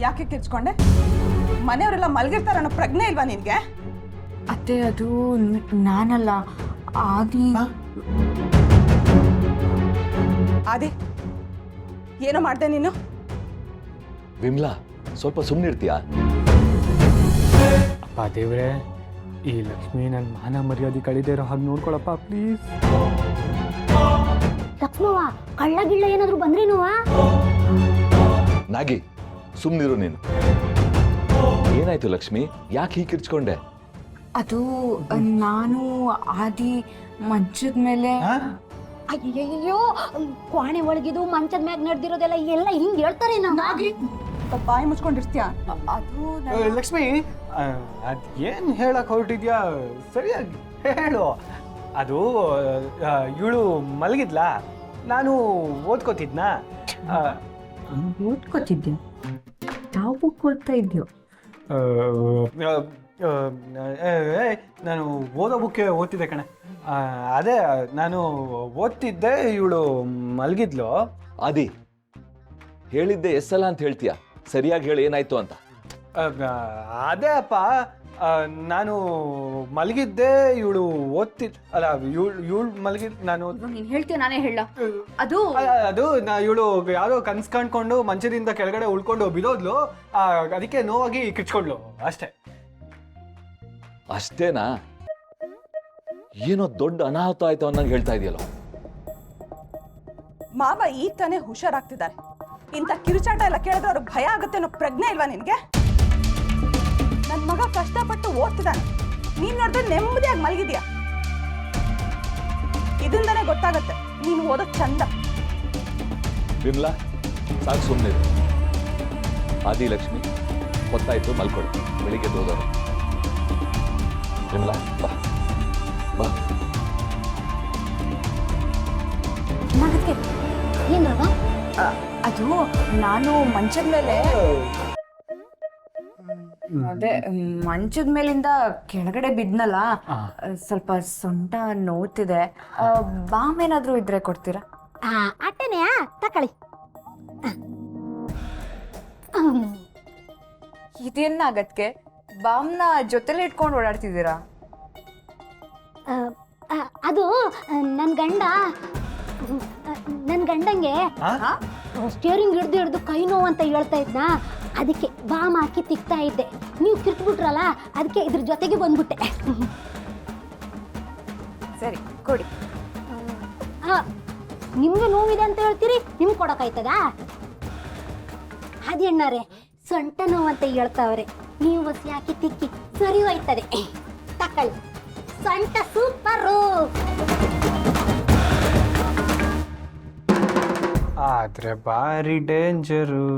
ಯಾಕೆ ಕಿರ್ಚ್ಕೊಂಡೆ? ಮನೆಯವರೆಲ್ಲ ಮಲಗಿರ್ತಾರ ಅನ್ನೋ ಪ್ರಜ್ಞೆ ಇಲ್ವಾ ನಿನ್ಗೆ? ಅತ್ತೆ ಅದು ನಾನಲ್ಲ ಆದಿ. ಆದಿ ಏನೋ ಮಾಡ್ದೆ ನೀನು? ವಿಮ್ಲಾ ಸ್ವಲ್ಪ ಸುಮ್ಮನಿರ್ತೀಯಾ? ಅಪ್ಪ ದೇವ್ರೆ, ಈ ಲಕ್ಷ್ಮಿ ನನ್ನ ಮಾನ ಮರ್ಯಾದೆ ಕಳಿದೇ ಇರೋ ಹಾಗೆ ನೋಡ್ಕೊಳಪ್ಪ ಪ್ಲೀಸ್. ಲಕ್ಷ್ಮವ್ವ, ಕಳ್ಳ ಗಿಳ್ಳ ಏನಾದ್ರು ಬಂದ್ರೇನುವ? ನಾಗಿ ಸುಮ್ಮನಿರು ನೀನು. ಏನಾಯ್ತು ಲಕ್ಷ್ಮಿ, ಯಾಕೆ ಹೀಗೆ ಕಿರ್ಚ್ಕೊಂಡೆ? ಅದು ನಾನು ಆದಿ ಮಂಚದ ಮೇಲೆ. ಅಯ್ಯಯ್ಯೋ, ಕ್ವಾಣೆ ಒಳಗಿದು ಮಂಚದ ಮ್ಯಾಗ ನಡೆದಿರೋದೆಲ್ಲ ಎಲ್ಲ ಹಿಂಗ್ ಹೇಳ್ತಾರೆ. ಬಾಯಿ ಮುಚ್ಕೊಂಡಿರ್ತೀಯ? ಅದು ಲಕ್ಷ್ಮಿ, ಅದು ಏನು ಹೇಳಕ್ ಹೊರಟಿದ್ಯಾ ಸರಿಯಾಗಿ ಹೇಳು. ಅದು ಇವಳು ಮಲಗಿದ್ಲಾ, ನಾನು ಓದ್ಕೋತಿದ್ನಾ. ಓದ್ಕೋತಿದ್ದೆ. ಯಾವ ಬುಕ್ ಓದ್ತಾ ಇದ್ಯೋ? ನಾನು ಓದೋ ಬುಕ್ಕೆ ಓದ್ತಿದ್ದೆ ಕಣೆ. ಅದೇ ನಾನು ಓದ್ತಿದ್ದೆ, ಇವಳು ಮಲಗಿದ್ಲು. ಆದಿ ಹೇಳಿದ್ದೆ ಎಸ್ಸಲ್ಲ ಅಂತ ಹೇಳ್ತೀಯ, ಸರಿಯಾಗಿ ಹೇಳಿ ಏನಾಯ್ತು ಅಂತ. ಅದೇ ಅಪ್ಪ, ನಾನು ಮಲಗಿದ್ದೆ, ಇವಳು ಅಲ್ಲ ಇವಳು ಮಲಗಿದ್, ನಾನು ನೀನು ಹೇಳ್ತೀಯ ನಾನೇ ಹೇಳ? ಅದು ಇವಳು ಯಾರೋ ಕನ್ಸ್ ಕಾಣ್ಕೊಂಡು ಮಂಚದಿಂದ ಕೆಳಗಡೆ ಉಳ್ಕೊಂಡು ಬಿದೋದ್ಲು, ಅದಕ್ಕೆ ನೋವಾಗಿ ಕಿಚ್ಕೊಂಡ್ಲು ಅಷ್ಟೇ. ಅಷ್ಟೇನಾ? ಏನೋ ದೊಡ್ಡ ಅನಾಹುತ ಆಯ್ತು ಅನ್ನಂಗೆ ಹೇಳ್ತಾ ಇದೆಯಲ್ಲ. ಮಾವ ಈಗ ತಾನೇ ಹುಷಾರಾಗ್ತಿದ್ದಾರೆ. ಇಂಥ ಕಿರುಚಾಟ ಎಲ್ಲ ಕೇಳಿದ್ರೆ ಅವ್ರಿಗೆ ಭಯ ಆಗುತ್ತೆ ಅನ್ನೋ ಪ್ರಜ್ಞೆ ಇಲ್ವಾ ನಿನ್ಗೆ? ನನ್ನ ಮಗ ಕಷ್ಟಪಟ್ಟು ಓದ್ತಿದ್ದಾನೆ, ನೀನ್ ನೋಡಿದ್ರೆ ನೆಮ್ಮದಿಯಾಗಿ ಮಲಗಿದ್ಯಾ. ಇದರಿಂದನೇ ಗೊತ್ತಾಗತ್ತೆ ನೀನು ಓದೋದ್ ಚಂದ. ವಿಮ್ಲಾ ಸಾಕು ಸುಮ್ಮನಿರು. ಆದಿ ಲಕ್ಷ್ಮಿ ಗೊತ್ತಾಯ್ತು, ಮಲ್ಕೊಳ್ಳಿ, ಬೆಳಿಗ್ಗೆ ಓದೋರು. ವಿಮ್ಲಾ ಬಾ ಬಾ. ಏನ್ರವ? ಅದು ನಾನು ಮಂಚದ ಮೇಲೆ, ಅದೇ ಮಂಚದ ಮೇಲಿಂದ ಕೆಳಗಡೆ ಬಿದ್ನಲ್ಲ, ಸ್ವಲ್ಪ ಸೊಂಟ ನೋವ್ತಿದೆ. ಬಾಮ್ ಏನಾದ್ರೂ ಇದ್ರೆ ಕೊಡ್ತೀರಾ? ಅಟ್ಟೆನೆಯಾ? ತಕೊಳ್ಳಿ. ಇದೇನಾಗತ್ಗೆ ಬಾಮ್ನ ಜೊತೆಲೆ ಇಟ್ಕೊಂಡು ಓಡಾಡ್ತಿದ್ದೀರಾ? ಅದು ನನ್ನ ಗಂಡಂಗೆ ಸ್ಟಿಯರಿಂಗ್ ಹಿಡ್ದು ಕೈ ನೋವು ಅಂತ ಹೇಳ್ತಾ ಇದ್ನ, ಅದಕ್ಕೆ ಬಾಮ್ ಹಾಕಿ ತಿಕ್ತಾ ಇದ್ದೆ. ನೀವು ಕಿರ್ತ್ಬಿಟ್ರಲ್ಲ, ಅದಕ್ಕೆ ಇದ್ರ ಜೊತೆಗೆ ಬಂದ್ಬಿಟ್ಟೆ. ಸರಿ ಕೊಡಿ. ನಿಮ್ಗೆ ನೋವಿದೆ ಅಂತ ಹೇಳ್ತೀರಿ, ನಿಮ್ಗೆ ಕೊಡೋಕಾಯ್ತದಾ? ಅದೇಣ್ಣಾರೆ ಸೊಂಟ ನೋವು ಅಂತ ಹೇಳ್ತಾವ್ರೆ, ನೀವು ಹೊಸಿ ಹಾಕಿ ತಿಕ್ಕಿ ಸರಿ ಹೋಯ್ತದೆ. ತಕೊಳ್ಳಿ, ಸೊಂಟ ಸೂಪರು. ಆದ್ರೆ ಭಾರಿ ಡೇಂಜರು.